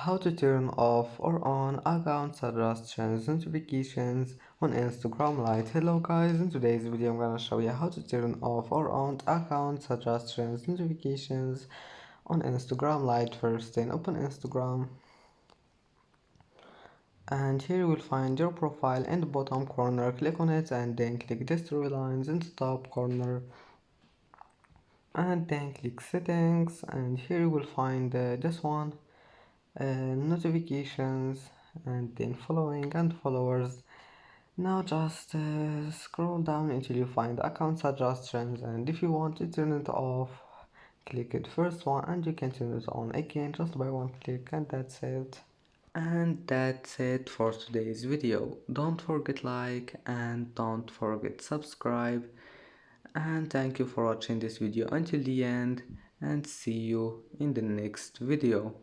How to turn off or on account suggestions notifications on Instagram Lite. Hello guys, in today's video I'm gonna show you how to turn off or on account suggestions notifications on Instagram Lite. First then open Instagram, and here you will find your profile in the bottom corner. Click on it and then click these three lines in the top corner, and then click settings, and here you will find this one, notifications, and then following and followers. Now just scroll down until you find account suggestions, and if you want to turn it off, click it first one and you can turn it on again just by one click, and that's it. And that's it for today's video. Don't forget like and don't forget subscribe, and thank you for watching this video until the end, and see you in the next video.